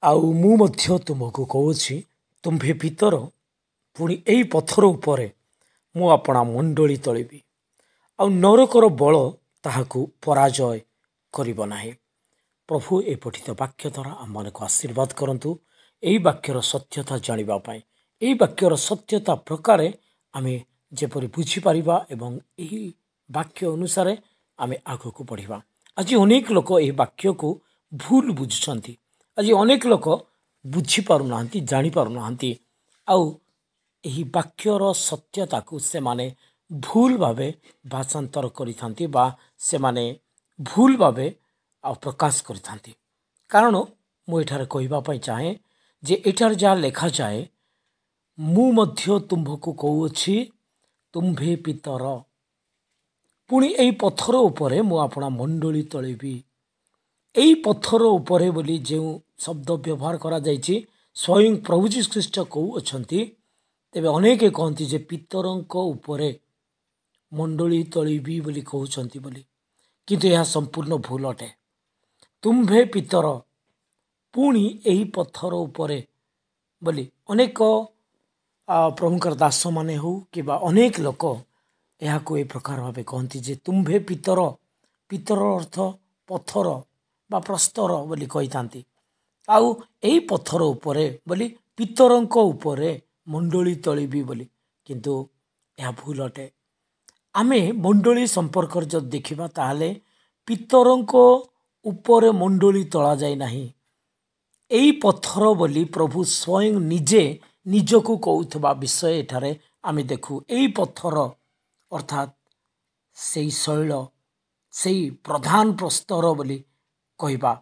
ଆଉ ମୁଁ ମଧ୍ୟ ତୁମକୁ କହୁଛି, ତୁମ୍ଭେ ପିତର, ପୁଣି ଏହି ପଥର ଉପରେ ମୁଁ ଆପଣା ମଣ୍ଡଳୀ ତଳିବି, ଆଉ ନରକର ବଳ ତାହାକୁ ପରାଜୟ କରିବ ନାହିଁ। ପ୍ରଭୁ ଏ ପଠିତ ବାକ୍ୟ ଦ୍ୱାରା ଆମମାନଙ୍କୁ ଆଶୀର୍ବାଦ କରନ୍ତୁ। ଏହି ବାକ୍ୟର ସତ୍ୟତା ଜାଣିବା ପାଇଁ, ଏହି ବାକ୍ୟର ସତ୍ୟତା ପ୍ରକାରେ ଆମେ ଯେପରି ବୁଝିପାରିବା ଏବଂ ଏହି ବାକ୍ୟ ଅନୁସାରେ ଆମେ ଆଗକୁ ବଢ଼ିବା। ଆଜି ଅନେକ ଲୋକ ଏହି ବାକ୍ୟକୁ ଭୁଲ ବୁଝୁଛନ୍ତି। ଆଜି ଅନେକ ଲୋକ ବୁଝିପାରୁନାହାନ୍ତି, ଜାଣିପାରୁନାହାନ୍ତି, ଆଉ ଏହି ବାକ୍ୟର ସତ୍ୟତାକୁ ସେମାନେ ଭୁଲ ଭାବେ ଭାଷାନ୍ତର କରିଥାନ୍ତି ବା ସେମାନେ ଭୁଲ ଭାବେ ପ୍ରକାଶ କରିଥାନ୍ତି। କାରଣ ମୁଁ ଏଠାରେ କହିବା ପାଇଁ ଚାହେଁ ଯେ ଏଠାରେ ଯାହା ଲେଖାଯାଏ, ମୁଁ ମଧ୍ୟ ତୁମ୍ଭକୁ କହୁଅଛି, ତୁମ୍ଭେ ପିତର, ପୁଣି ଏହି ପଥର ଉପରେ ମୁଁ ଆପଣା ମଣ୍ଡଳୀ ତଳିବି। ଏହି ପଥର ଉପରେ ବୋଲି ଯେଉଁ ଶବ୍ଦ ବ୍ୟବହାର କରାଯାଇଛି, ସ୍ୱୟଂ ପ୍ରଭୁ ଯୀଶୁ ଖ୍ରୀଷ୍ଟ କହୁଅଛନ୍ତି। ତେବେ ଅନେକ କହନ୍ତି ଯେ ପିତରଙ୍କ ଉପରେ ମଣ୍ଡଳୀ ତଳିବି ବୋଲି କହୁଛନ୍ତି ବୋଲି, କିନ୍ତୁ ଏହା ସମ୍ପୂର୍ଣ୍ଣ ଭୁଲ ଅଟେ। ତୁମ୍ଭେ ପିତର, ପୁଣି ଏହି ପଥର ଉପରେ ବୋଲି ଅନେକ ପ୍ରଭୁଙ୍କର ଦାସମାନେ ହେଉ କିମ୍ବା ଅନେକ ଲୋକ ଏହାକୁ ଏ ପ୍ରକାର ଭାବେ କହନ୍ତି ଯେ ତୁମ୍ଭେ ପିତର। ପିତର ଅର୍ଥ ପଥର ବା ପ୍ରସ୍ତର ବୋଲି କହିଥାନ୍ତି। ଆଉ ଏହି ପଥର ଉପରେ ବୋଲି ପିତରଙ୍କ ଉପରେ ମଣ୍ଡଳୀ ତଳିବି ବୋଲି, କିନ୍ତୁ ଏହା ଭୁଲ ଅଟେ। ଆମେ ମଣ୍ଡଳୀ ସମ୍ପର୍କରେ ଯଦି ଦେଖିବା, ତାହେଲେ ପିତରଙ୍କ ଉପରେ ମଣ୍ଡଳୀ ତଳାଯାଇ ନାହିଁ। ଏହି ପଥର ବୋଲି ପ୍ରଭୁ ସ୍ୱୟଂ ନିଜେ ନିଜକୁ କହୁଥିବା ବିଷୟ ଏଠାରେ ଆମେ ଦେଖୁ। ଏହି ପଥର ଅର୍ଥାତ୍ ସେଇ ଶୈଳ, ସେଇ ପ୍ରଧାନ ପ୍ରସ୍ତର ବୋଲି କହିବା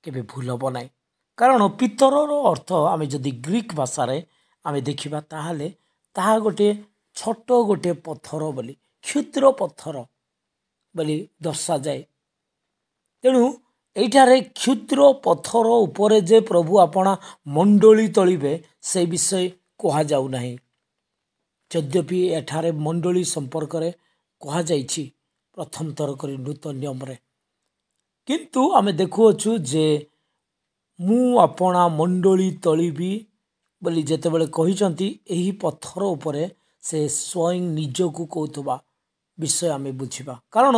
କେବେ ଭୁଲ ହେବ ନାହିଁ। କାରଣ ପିତରର ଅର୍ଥ ଆମେ ଯଦି ଗ୍ରୀକ୍ ଭାଷାରେ ଆମେ ଦେଖିବା, ତାହେଲେ ତାହା ଗୋଟିଏ ଛୋଟ ଗୋଟିଏ ପଥର ବୋଲି, କ୍ଷୁଦ୍ର ପଥର ବୋଲି ଦର୍ଶାଯାଏ। ତେଣୁ ଏଇଠାରେ କ୍ଷୁଦ୍ର ପଥର ଉପରେ ଯେ ପ୍ରଭୁ ଆପଣା ମଣ୍ଡଳୀ ତଳିବେ, ସେ ବିଷୟ କୁହାଯାଉ ନାହିଁ। ଯଦ୍ୟପି ଏଠାରେ ମଣ୍ଡଳୀ ସମ୍ପର୍କରେ କୁହାଯାଇଛି ପ୍ରଥମ ଥର କରି ନୂତନ ନିୟମରେ, କିନ୍ତୁ ଆମେ ଦେଖୁଅଛୁ ଯେ ମୁଁ ଆପଣା ମଣ୍ଡଳୀ ତଳିବି ବୋଲି ଯେତେବେଳେ କହିଛନ୍ତି, ଏହି ପଥର ଉପରେ ସେ ସ୍ୱୟଂ ନିଜକୁ କହୁଥିବା ବିଷୟ ଆମେ ବୁଝିବା। କାରଣ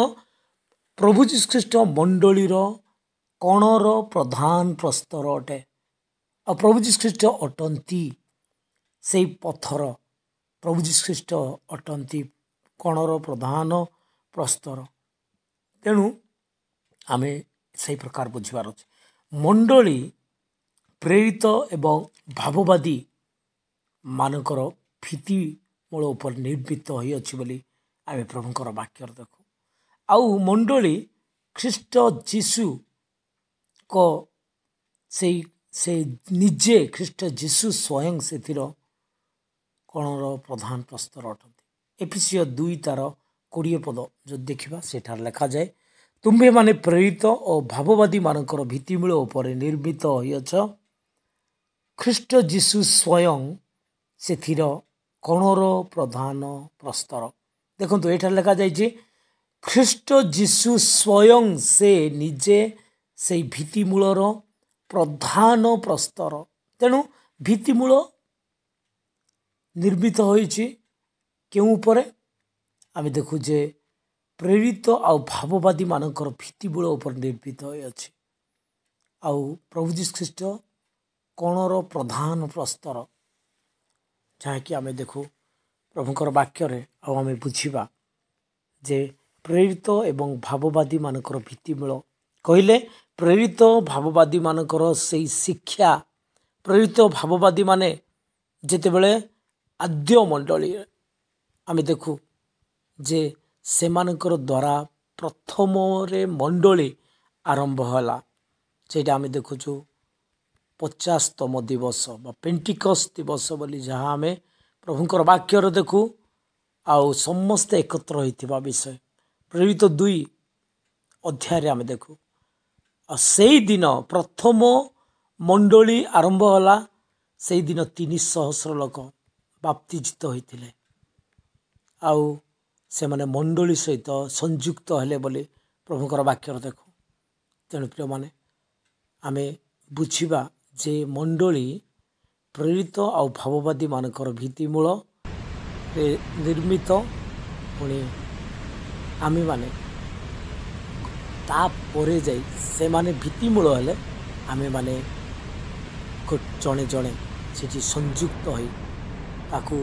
ପ୍ରଭୁ ଯୀଶୁ ଖ୍ରୀଷ୍ଟ ମଣ୍ଡଳୀର କଣର ପ୍ରଧାନ ପ୍ରସ୍ତର ଅଟେ, ଆଉ ପ୍ରଭୁ ଯୀଶୁ ଖ୍ରୀଷ୍ଟ ଅଟନ୍ତି ସେଇ ପଥର। ପ୍ରଭୁ ଯୀଶୁ ଖ୍ରୀଷ୍ଟ ଅଟନ୍ତି କଣର ପ୍ରଧାନ ପ୍ରସ୍ତର। ତେଣୁ ଆମେ ସେହି ପ୍ରକାର ବୁଝିବାର ଅଛି। ମଣ୍ଡଳୀ ପ୍ରେରିତ ଏବଂ ଭାବବାଦୀ ମାନଙ୍କର ଭିତ୍ତିମୂଳ ଉପରେ ନିର୍ମିତ ହୋଇଅଛି ବୋଲି ଆମେ ପ୍ରଭୁଙ୍କର ବାକ୍ୟରେ ଦେଖୁ। ଆଉ ମଣ୍ଡଳୀ ଖ୍ରୀଷ୍ଟ ଯୀଶୁଙ୍କ ସେ ନିଜେ ଖ୍ରୀଷ୍ଟ ଯୀଶୁ ସ୍ୱୟଂ ସେଥିର କଣର ପ୍ରଧାନ ପ୍ରସ୍ତର ଅଟନ୍ତି। ଏଫେସୀୟ 2:20 ପଦ ଯଦି ଦେଖିବା, ସେଠାରେ ଲେଖାଯାଏ, ତୁମ୍ଭେମାନେ ପ୍ରେରିତ ଓ ଭାବବାଦୀ ମାନଙ୍କର ଭିତ୍ତିମୂଳ ଉପରେ ନିର୍ମିତ ହୋଇଅଛ, ଖ୍ରୀଷ୍ଟ ଯୀଶୁ ସ୍ୱୟଂ ସେଥିର କଣର ପ୍ରଧାନ ପ୍ରସ୍ତର। ଦେଖନ୍ତୁ ଏଠାରେ ଲେଖାଯାଇଛି, ଖ୍ରୀଷ୍ଟ ଯୀଶୁ ସ୍ୱୟଂ ସେ ନିଜେ ସେଇ ଭିତ୍ତିମୂଳର ପ୍ରଧାନ ପ୍ରସ୍ତର। ତେଣୁ ଭିତ୍ତିମୂଳ ନିର୍ମିତ ହୋଇଛି କେଉଁ ଉପରେ? ଆମେ ଦେଖୁ ଯେ ପ୍ରେରିତ ଆଉ ଭାବବାଦୀ ମାନଙ୍କର ଭିତ୍ତିମୂଳ ଉପରେ ନିର୍ମିତ ହୋଇଅଛି। ଆଉ ପ୍ରଭୁ ଯୀଶୁ ଖ୍ରୀଷ୍ଟ କଣର ପ୍ରଧାନ ପ୍ରସ୍ତର, ଯାହାକି ଆମେ ଦେଖୁ ପ୍ରଭୁଙ୍କର ବାକ୍ୟରେ। ଆଉ ଆମେ ବୁଝିବା ଯେ ପ୍ରେରିତ ଏବଂ ଭାବବାଦୀ ମାନଙ୍କର ଭିତ୍ତିମୂଳ କହିଲେ, ପ୍ରେରିତ ଭାବବାଦୀ ମାନଙ୍କର ସେଇ ଶିକ୍ଷା, ପ୍ରେରିତ ଭାବବାଦୀ ମାନେ ଯେତେବେଳେ ଆଦ୍ୟ ମଣ୍ଡଳୀରେ ଆମେ ଦେଖୁ ଯେ ସେମାନଙ୍କର ଦ୍ୱାରା ପ୍ରଥମରେ ମଣ୍ଡଳୀ ଆରମ୍ଭ ହେଲା। ସେଇଟା ଆମେ ଦେଖୁଛୁ 50ତମ ଦିବସ ବା ପେଣ୍ଟିକସ୍ ଦିବସ ବୋଲି ଯାହା ଆମେ ପ୍ରଭୁଙ୍କର ବାକ୍ୟରେ ଦେଖୁ। ଆଉ ସମସ୍ତେ ଏକତ୍ର ହୋଇଥିବା ବିଷୟ ପ୍ରେରିତ 2 ଅଧ୍ୟାୟରେ ଆମେ ଦେଖୁ। ଆଉ ସେଇଦିନ ପ୍ରଥମ ମଣ୍ଡଳୀ ଆରମ୍ଭ ହେଲା। ସେଇଦିନ 300 ଲୋକ ବାପ୍ତିଜିତ ହୋଇଥିଲେ, ଆଉ ସେମାନେ ମଣ୍ଡଳୀ ସହିତ ସଂଯୁକ୍ତ ହେଲେ ବୋଲି ପ୍ରଭୁଙ୍କର ବାକ୍ୟରେ ଦେଖୁ। ତେଣୁ ପ୍ରିୟମାନେ, ଆମେ ବୁଝିବା जे मंडली प्रेरित आउ भाववादी मानकर भित्तिमूल निर्मित पुणी आमे माने तापरे जाई से माने भित्तिमूल हेले आमे माने जड़े जड़े से संयुक्त हो ताकू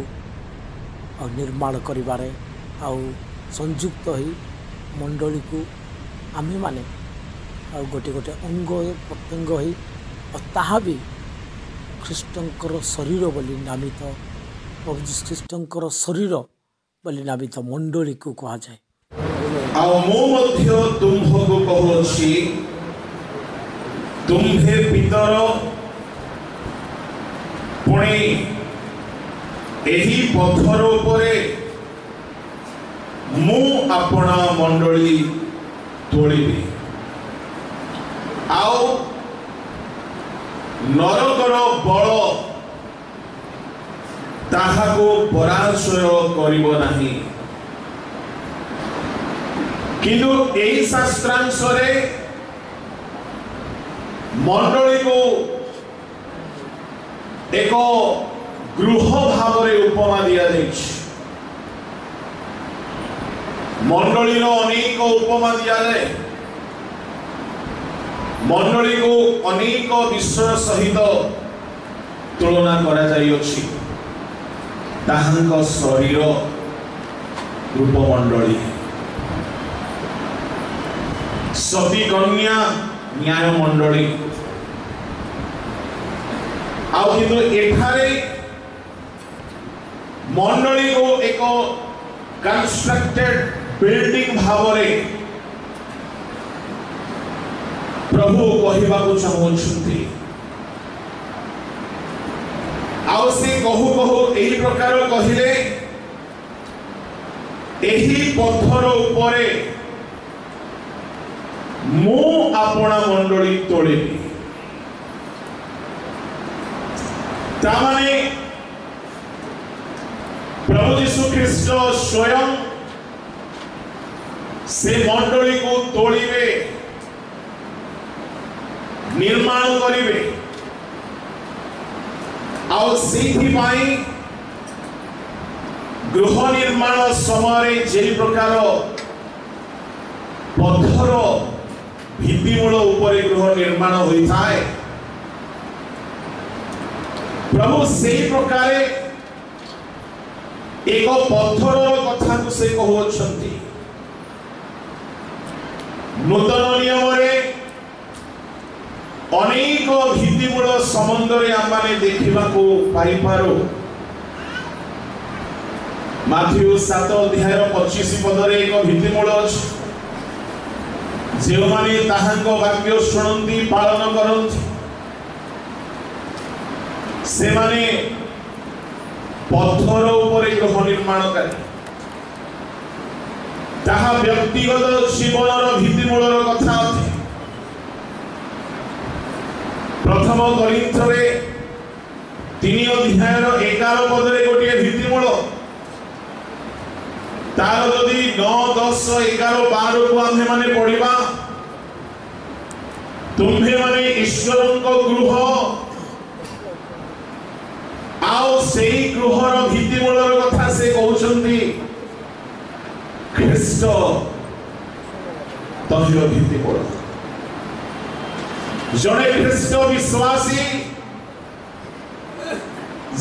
निर्माण करिबारे आउ संयुक्त हो मंडली को आमे माने गोटे गोटे अंग प्रत्यंग हो ताहा भी ख्रीष्टंकर शरीर बोली नामित प्रभु ख्रीष्टंकर शरीर बोली नामित मंडली को कहा जाए। तुम्हको कहूची तुम्हे पितर पुणी एही पत्थर उपरे मु आपणा मंडली तोड़िबी आउ नरकर बल ताहाको पराजय करिब नाही किंतु एही शास्त्रांशरे मंडली को एक गृह भाव उपमा दि जाए मंडली अनेक उपमा दि जाए मंडली को अनेक विषय सहित तुलना करा जाइछि ताहांक शरीर रूप मंडली सती कन्या न्याय मंडली आउ किंतु एठारे मंडली को एक कंस्ट्रक्टेड बिल्डिंग भावरे प्रभु कहवाक चाहूँगी आउ से कहू कहू यही प्रकार कहले एही पत्थर उपरे मु आपणा मंडली तोड़िबी तामाने प्रभु यीशु ख्रीष्ट स्वयं से मंडली को तोड़िबे निर्माण करिबे आउ सेहिपाई गृह निर्माण समय जे प्रकार पत्थर भित्तिमूल उपरे गृह निर्माण होता है प्रभु से प्रकार एक पत्थर कथा को से कहउछंती नूतन नियम रे अनेक भित्तिमूल संबंध आम देखा पाई पारो माथ्यू 7 अध्याय 25 पदरे एक भित्तिमूल अछि जो माने ताहांको वाक्य शुणंती पालन करंती से माने पत्थर उपरे गृह निर्माण करे ताहा व्यक्तिगत जीवनर भित्तिमूलर कथा अछि प्रथम कोरिन्थ रे 3 अध्याय 11 पदरे गोटे भित्तिमूल तार जदि 9 10 11 12 को आमे माने पढ़िबा तुम्हे माने ईश्वरंको गृह आओ सेही गृहर भित्तिमूलर कथा से कहउछंती ख्रीष्ट तहिर भित्तिमूल जड़े ख्रीष्ट विश्वासी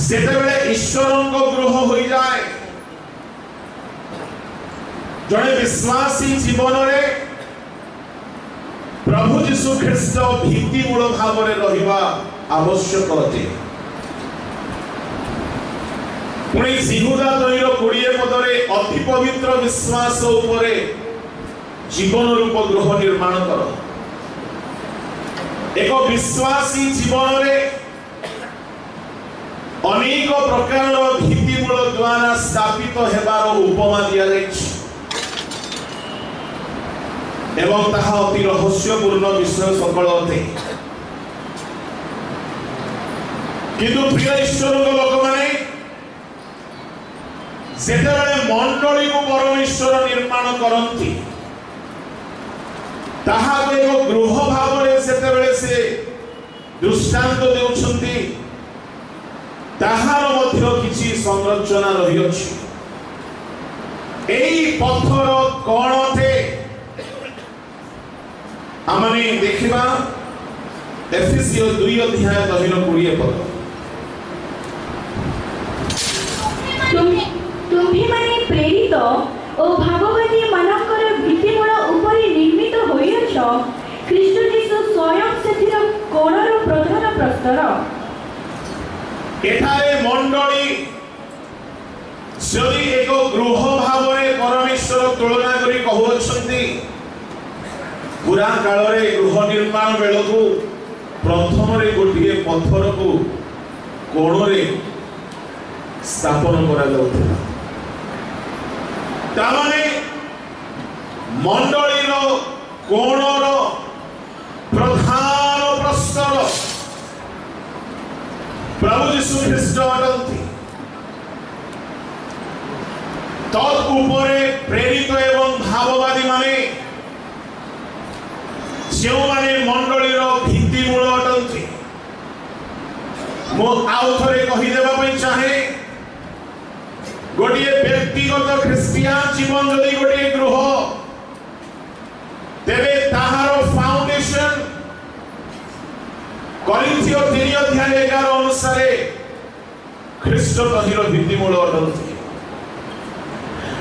जेतेबेले ईश्वरंको गृह होई जाए जड़े विश्वासी जीवन रे प्रभु यीशु ख्रीष्ट भित्तिमूल भाव में रहिबा आवश्यक अटे पुणी जिहुदा 2:20 पदरे अति पवित्र विश्वास उपरे जीवन रूप गृह निर्माण कर एक विश्वासी जीवन रे अनेक प्रकार भित्तिमूल द्वारा स्थापित हेबार उपमा दिया जाइछि एवं ताहा अति रहस्यपूर्ण विषय सकल अटे किंतु प्रिय ईश्वर लोक माने जेतेबेले मंडली को परमेश्वर निर्माण करंती ताहा एक गृह भाव में सेतेबेले से दृष्टांत देउछंती ताहार मध्य किछि संरचना रहिअछि। एई पत्थर कोन अटे आमने देखिबा एफिसियो 2 अध्याय 20 पद। तुम्ही माने प्रेरित ओ भाववादी मानकर भित्तिमूल उपरे निर्मित होइछ, ख्रीष्ट यीशु स्वयं सेथिर कोणर प्रधान प्रस्तर। एठारे मंडली जदि एक गृह भावरे परमेश्वर तुलना करी कहउछंती, पुरा काल रे गृह निर्माण बेलकू प्रथम रे गोटिए पत्थर को कोण रे स्थापन करा जाउथिला। तामाने मंडली रो कोणर प्रधान प्रस्तर प्रभु यीशु ख्रीष्ट अटंती। तद उपरे प्रेरित एवं भाववादी माने जो माने मंडली रो भित्तिमूल अटंती। मो आउ थरे कहि देबा पई चाहे, गोटिए व्यक्तिगत ख्रिस्टियान जीवन जदि गोटिए गृह, तेबे ताहार फाउंडेशन करिन्थियो 3 अध्याय 11 अनुसार ख्रीष्ट तहिर भित्तिमूल अटंती।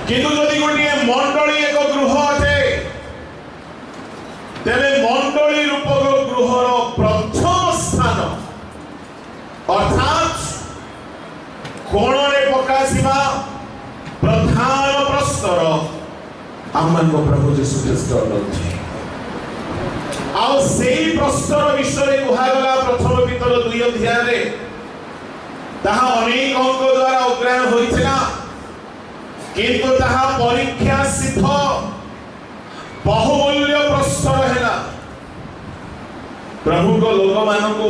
किंतु जदि गोटिए मंडली एक गृह अटे, तेबे मंडली रूपक गृहर प्रथम स्थान अर्थात कोणरे पकासिबा प्रधान प्रस्तर आमको प्रभु यीशु ख्रीष्ट अटंती। आउ सेही प्रस्तर विषय कुहागला प्रथम पितर 2 अध्याय रे ताहा अनेक अंक द्वारा उग्राहन होइथिला, किंतु ताहा परीक्षा सिद्ध बहुमूल्य प्रस्तर हैला। प्रभु को लोक मानकु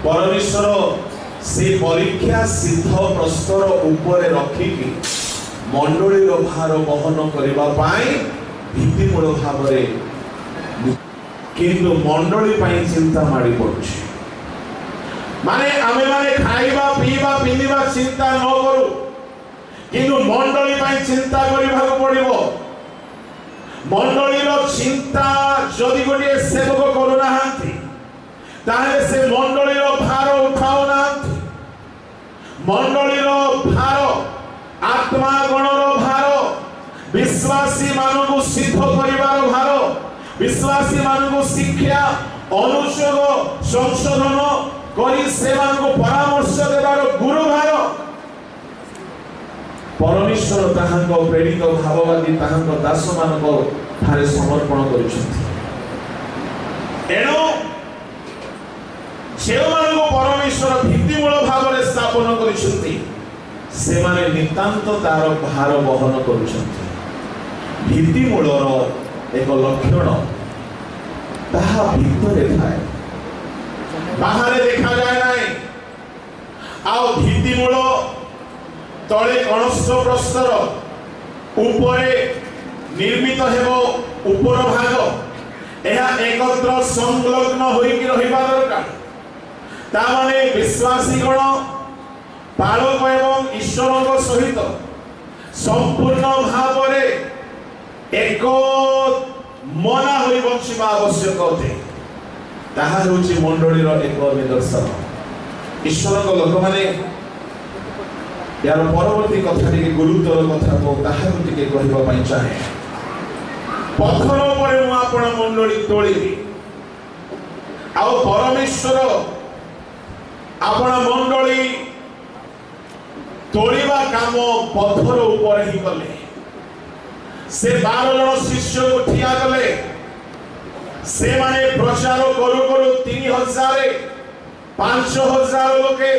परमेश्वर से परीक्षा सिद्ध प्रस्तर ऊपर रखिकी मंडली रो भार बहन करबा पाई भित्तिमूल भावरे, किंतु मंडली पाई चिंता माड़ी पड़ुछि। माने आमे माने खाइबा पीबा पिंदिबा चिंता न करू, किंतु मंडली पाई चिंता करिबा पड़िबो। मंडली रो चिंता जदि गोटे सेवक करू नाहांती, ताहे से मंडली रो भार उठाउ नाहांती। मंडली रो भार आत्मा गणर भार, विश्वासी मानकु सिद्ध करिवार भार, विश्वासी मानकु शिक्षा अनुशोग संशोधन करी से मानकु परामर्श देवार गुरु भार परमेश्वर ताहांक प्रेरित भाववादी ताहांक दास मानक ठारे समर्पण करिसथि। एनो जे मानकु परमेश्वर भित्तिमूल भावरे स्थापन करिसथि, से माने नितांत तार भार बहन करुछथि। भित्तिमूलर एक लक्षण ताहा भितरे थाए, बाहरे देखा जाए नाही। आउ भित्तिमूल तले कणस्थ प्रस्तर उपरे निर्मित हेबो उपर भाग, एहा एकत्र संलग्न होइकि रहिबा दरकार। ता माने विश्वासी गण पालक एवं ईश्वरक सहित संपूर्ण भावरे एक मना होई बंचिबा आवश्यक अटे। ताहा होछि मंडलीर एक निदर्शन। ईश्वरक लोक माने यार परवर्ती कथा टिके गुरुतर कथा को ताहा टिके कहबा पई चाहे। पत्थर उपरे मु आपण मंडली तोळिबी, आ परमेश्वर आपण मंडली तोड़िबा काम पत्थर ऊपर ही कले। से 12 जन शिष्य उठिया गले, से माने प्रचार करू करू 3000 5000 लोके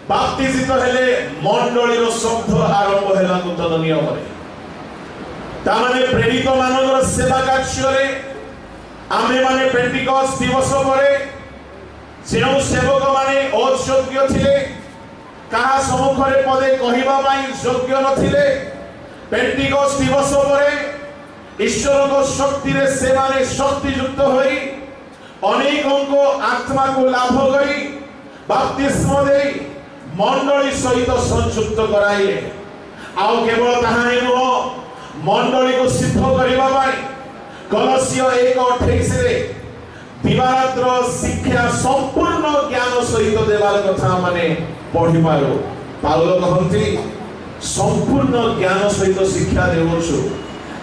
बाप्तिजित हेले। मंडलीर शब्द आरंभ हेला नूतन नियम रे। ता माने प्रेरित मानकर सेवा कार्य रे आमे माने पेंटिकॉस्ट दिवस परे जे सेवक माने अयोग्य थिले, कहा सम्मुखरे पदे कहिबा पई योग्य नथिले, पेंटिकॉस्ट दिवस परे ईश्वर को शक्ति रे से माने शक्ति युक्त होई अनेकों को आत्मा को लाभ करी बपतिस्म दे मंडली सहित संयुक्त कराइले। आउ केवल ताहा नुह मंडली को सिद्ध करबा पाई कलसिय 1:28 रे दिवारात्र शिक्षा संपूर्ण ज्ञान सहित देवार कथा माने पढ़ी पारो। पाउल कहंती संपूर्ण ज्ञान सहित शिक्षा देवछु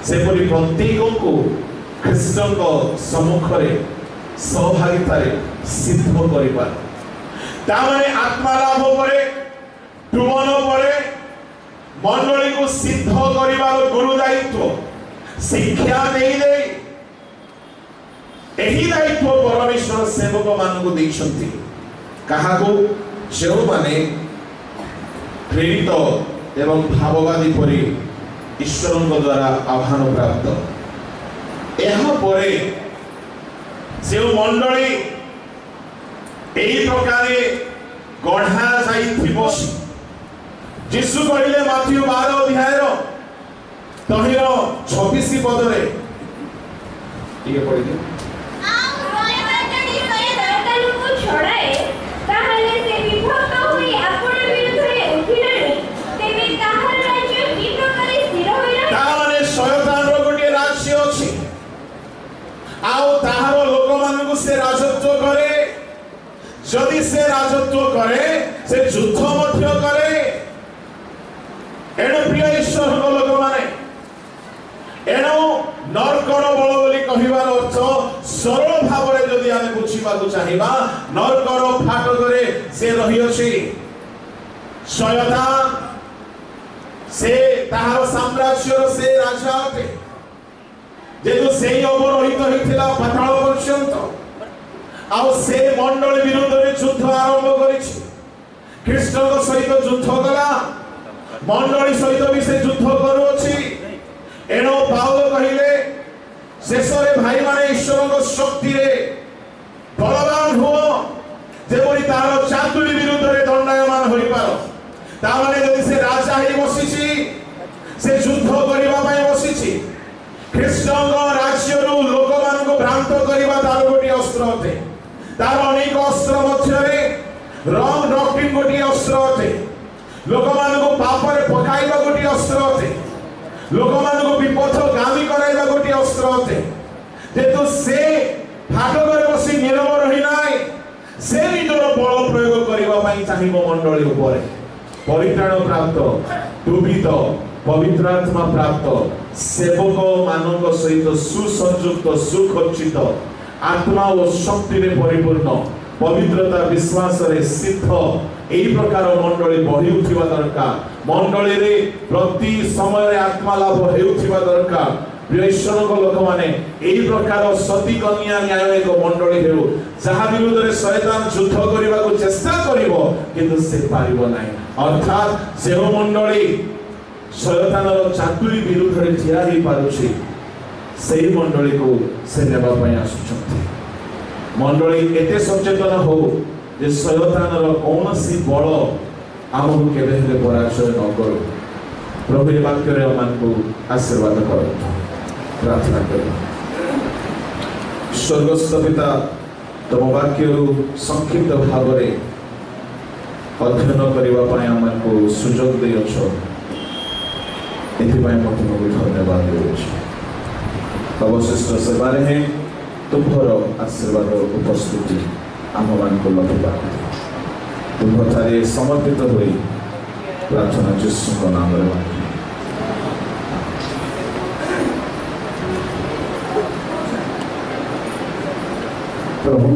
सेपरि प्रत्येक को ख्रीष्टन को सम्मुख रे सहभागिता रे सिद्ध करिबा। तामाने आत्मा लाभ परे टुमन परे मंडली को सिद्ध करिबार गुरु दायित्व शिक्षा देई दे एही दायित्व परमेश्वर सेवक मान को दैछंती। काहाको जो माने प्रेरित एवं भाववादी परि ईश्वर द्वारा आह्वान प्राप्त। यह परे जो मंडली एही प्रकारे गढ़ा जाइथिबो जीशु कहले माथ्यू 12 अध्याय तहिर 26 पद रे ये पढ़ि दे छड़ाए ताहले से विभक्त होई आपण विरुद्धे उठिलानी तेबे ताहार राज्य की प्रकारे स्थिर होइला। तामाने शयतान रो गोटे राज्य अछि आउ ताहार लोक मानकु से राजत्व करे। जदि से राजत्व करे से युद्ध मध्य करे। एणु प्रिय ईश्वर लोक माने एणु नरकर बल बोली कहिबार अर्थ सरल भाव रे जदि आमे बुझिबा को चाहिबा नरकर फाटकरे से रहि अछि शयतान से ताहार साम्राज्यर से राजा अटे जेतु सेही अवरोहित होइथिला पाताल पर्यंत आउ से मंडल विरुद्ध रे युद्ध आरंभ करिछि। ख्रीष्टन सहित युद्ध कला मंडली सहित भी से युद्ध करूछि। एणु पाउल कहिले शेषरे भाई माने ईश्वर को शक्ति रे बलवान हो जेपरि तार चातुरी विरुद्ध रे दंडायमान होई पारो। ता माने जदि से राजा ही बसिछि से युद्ध करिबा पई बसिछि ख्रीष्टन राज्य रो लोक मान को भ्रांत करिबा तार गोटी अस्त्र अटे। तार अनेक अस्त्र मध्य रे रंग डॉक्ट्रिन गोटी अस्त्र अटे। लोक मान को पाप रे पकाइबा गोटी अस्त्र अटे। लोक मान को विपथ गामी कराइबा गोटी अस्त्र अटे। जेतु से फाटक रे बसी नीरव रहि नाय से निजर बल प्रयोग करिबा पई चाहिबो मंडली उपरे परित्राण प्राप्त दुबित पवित्र आत्मा प्राप्त सेवक मानक सहित सुसंयुक्त सुखचित आत्मा और शक्ति रे परिपूर्ण पवित्रता विश्वास रे सिद्ध एही प्रकार मंडली बढ़ी उठिबा दरकार। मंडली रे प्रति समय आत्मा लाभ हेउथिबा दरकार। प्रियश्वर को लोक माने एही प्रकार सती कन्या न्याय एक मंडली हेउ जहा विरुद्ध रे शैतान युद्ध करिबा को चेष्टा करिवो किंतु से पारिबो नाही। अर्थात से मंडली शैतानर चातुरी विरुद्ध रे ठिया ही पारुछि सेही मंडली को से नेबा पई आसुछथि। मंडली एते सचेतन हो जे शैतानर कौनसी बल आमको केबे हेले पराजय न करू। प्रभु ए वाक्य रे मन को आशीर्वाद करो। प्रार्थना करो। स्वर्गस्थ पिता तुम वाक्य संक्षिप्त भाव रे अध्ययन करबा पई हमको सुयोग देयछ। एथि पई म तुमको धन्यवाद देउछि। अवशिष्ट सेवा रे तुम्हार आशीर्वाद उपस्थिति आम मान को लभा तुम ठारे समर्पित होई प्रार्थना यीशु नाम रे प्रभु